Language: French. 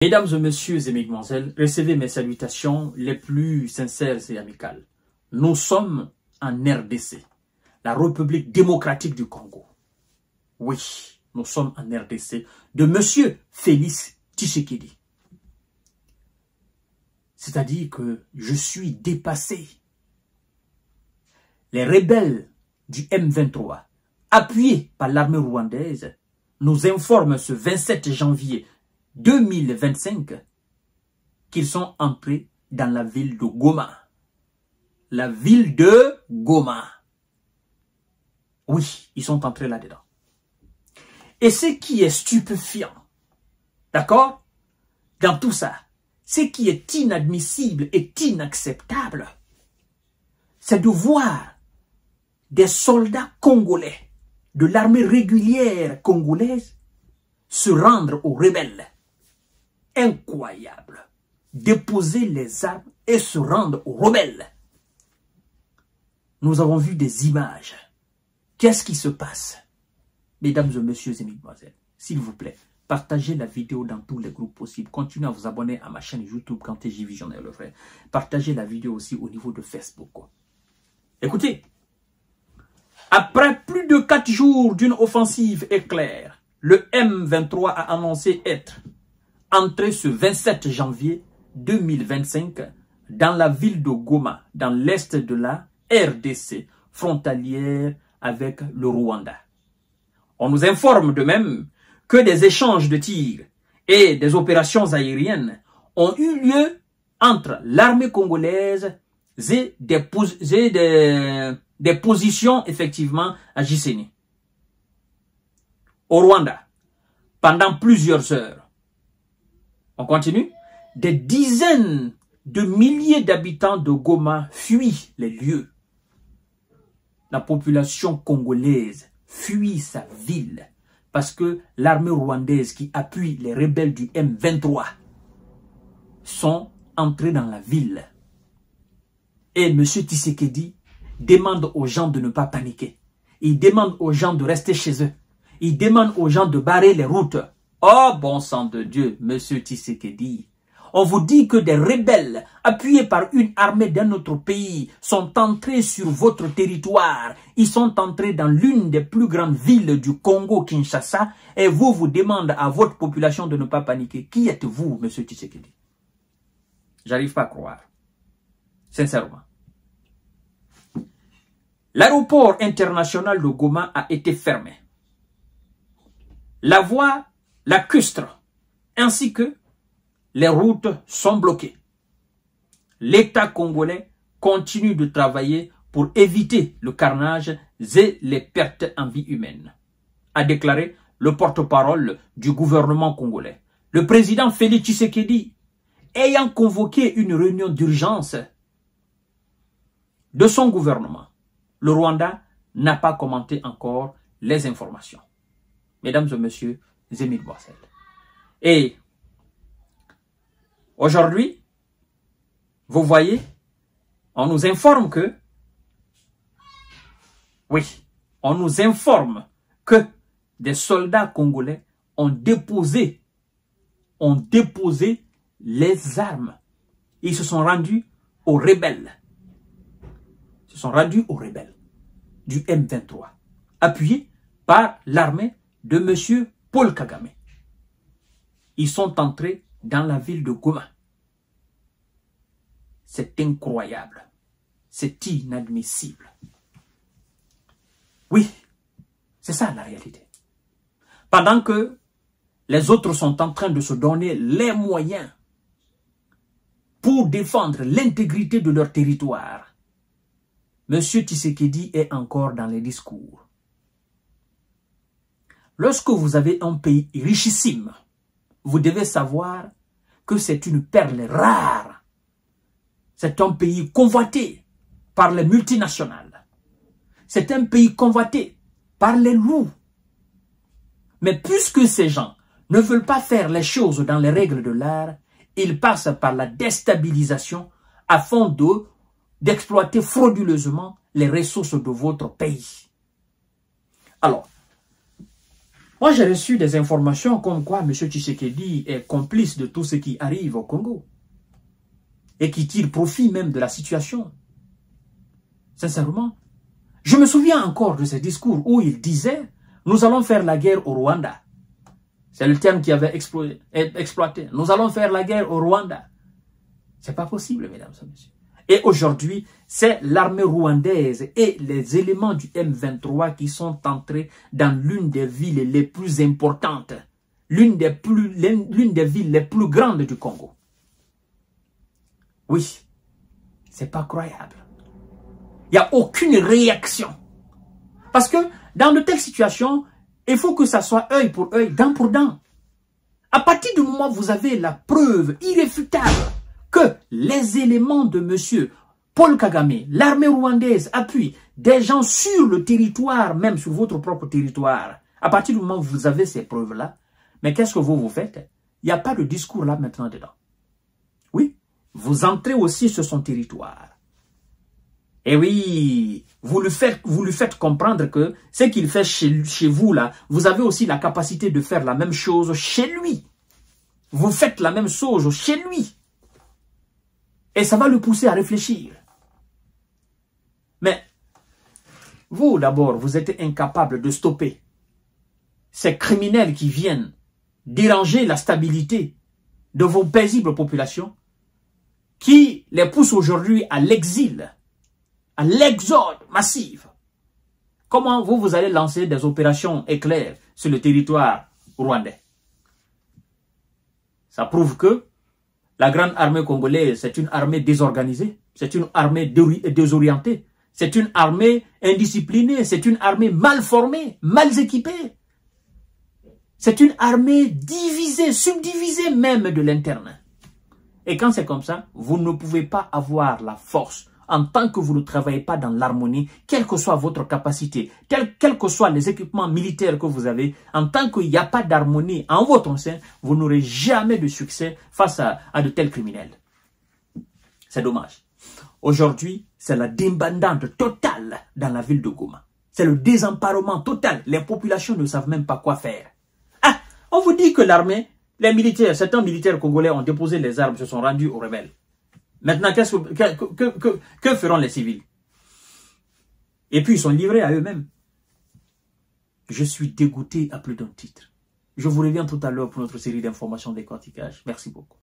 Mesdames et messieurs et mesdemoiselles, recevez mes salutations les plus sincères et amicales. Nous sommes en RDC, la République démocratique du Congo. Oui, nous sommes en RDC de monsieur Félix Tshisekedi. C'est-à-dire que je suis dépassé. Les rebelles du M23, appuyés par l'armée rwandaise, nous informent ce 27 janvier 2025 qu'ils sont entrés dans la ville de Goma. La ville de Goma. Oui, ils sont entrés là-dedans. Et ce qui est stupéfiant, d'accord, dans tout ça, ce qui est inadmissible et inacceptable, c'est de voir des soldats congolais de l'armée régulière congolaise se rendre aux rebelles. Incroyable. Déposer les armes et se rendre aux rebelles. Nous avons vu des images. Qu'est-ce qui se passe? Mesdames et messieurs et mesdemoiselles, s'il vous plaît, partagez la vidéo dans tous les groupes possibles. Continuez à vous abonner à ma chaîne YouTube quand TJ Visionnaire le frère. Partagez la vidéo aussi au niveau de Facebook. Écoutez, après plus de 4 jours d'une offensive éclair, le M23 a annoncé être entré ce 27 janvier 2025 dans la ville de Goma, dans l'est de la RDC, frontalière avec le Rwanda. On nous informe de même que des échanges de tirs et des opérations aériennes ont eu lieu entre l'armée congolaise et des positions effectivement à Gisenyi. Au Rwanda, pendant plusieurs heures. On continue. Des dizaines de milliers d'habitants de Goma fuient les lieux. La population congolaise fuit sa ville parce que l'armée rwandaise qui appuie les rebelles du M23 sont entrés dans la ville. Et M. Tshisekedi demande aux gens de ne pas paniquer. Il demande aux gens de rester chez eux. Il demande aux gens de barrer les routes. Oh, bon sang de Dieu, monsieur Tshisekedi. On vous dit que des rebelles, appuyés par une armée d'un autre pays, sont entrés sur votre territoire. Ils sont entrés dans l'une des plus grandes villes du Congo, Kinshasa, et vous demandez à votre population de ne pas paniquer. Qui êtes-vous, monsieur Tshisekedi? J'arrive pas à croire. Sincèrement. L'aéroport international de Goma a été fermé. La voie lacustre ainsi que les routes sont bloquées. L'État congolais continue de travailler pour éviter le carnage et les pertes en vie humaine, a déclaré le porte-parole du gouvernement congolais. Le président Félix Tshisekedi, ayant convoqué une réunion d'urgence de son gouvernement, le Rwanda n'a pas commenté encore les informations. Mesdames et messieurs, et mesdemoiselles. Et aujourd'hui, vous voyez, on nous informe que, oui, on nous informe que des soldats congolais ont déposé les armes. Ils se sont rendus aux rebelles. Ils se sont rendus aux rebelles du M23, appuyés par l'armée de M. Paul Kagame. Ils sont entrés dans la ville de Goma. C'est incroyable. C'est inadmissible. Oui, c'est ça la réalité. Pendant que les autres sont en train de se donner les moyens pour défendre l'intégrité de leur territoire, M. Tshisekedi est encore dans les discours. Lorsque vous avez un pays richissime, vous devez savoir que c'est une perle rare. C'est un pays convoité par les multinationales. C'est un pays convoité par les loups. Mais puisque ces gens ne veulent pas faire les choses dans les règles de l'art, ils passent par la déstabilisation afin d'exploiter frauduleusement les ressources de votre pays. Alors, Moi, j'ai reçu des informations comme quoi M. Tshisekedi est complice de tout ce qui arrive au Congo. Et qui tire profit même de la situation. Sincèrement. Je me souviens encore de ces discours où il disait « Nous allons faire la guerre au Rwanda ». C'est le terme qui avait exploité. « Nous allons faire la guerre au Rwanda ». C'est pas possible, mesdames et messieurs. Et aujourd'hui, c'est l'armée rwandaise et les éléments du M23 qui sont entrés dans l'une des villes les plus importantes, l'une des villes les plus grandes du Congo. Oui, c'est pas croyable. Il n'y a aucune réaction. Parce que dans de telles situations, il faut que ça soit œil pour œil, dent pour dent. À partir du moment où vous avez la preuve irréfutable que les éléments de M. Paul Kagame, l'armée rwandaise, appuient des gens sur le territoire, même sur votre propre territoire, à partir du moment où vous avez ces preuves-là, mais qu'est-ce que vous faites? Il n'y a pas de discours là maintenant dedans. Oui, vous entrez aussi sur son territoire. Et oui, vous lui faites comprendre que ce qu'il fait chez vous là, vous avez aussi la capacité de faire la même chose chez lui. Vous faites la même chose chez lui. Et ça va le pousser à réfléchir. Mais, vous d'abord, vous êtes incapable de stopper ces criminels qui viennent déranger la stabilité de vos paisibles populations, qui les poussent aujourd'hui à l'exil, à l'exode massif. Comment vous allez lancer des opérations éclairs sur le territoire rwandais? Ça prouve que la grande armée congolaise, c'est une armée désorganisée, c'est une armée désorientée, c'est une armée indisciplinée, c'est une armée mal formée, mal équipée. C'est une armée divisée, subdivisée même de l'interne. Et quand c'est comme ça, vous ne pouvez pas avoir la force en tant que vous ne travaillez pas dans l'harmonie, quelle que soit votre capacité, quels que soient les équipements militaires que vous avez, en tant qu'il n'y a pas d'harmonie en votre sein, vous n'aurez jamais de succès face à de tels criminels. C'est dommage. Aujourd'hui, c'est la débandade totale dans la ville de Goma. C'est le désemparement total. Les populations ne savent même pas quoi faire. Ah, on vous dit que l'armée, les militaires, certains militaires congolais ont déposé les armes, se sont rendus aux rebelles. Maintenant, que feront les civils? Et puis, ils sont livrés à eux-mêmes. Je suis dégoûté à plus d'un titre. Je vous reviens tout à l'heure pour notre série d'informations décortiquage. Merci beaucoup.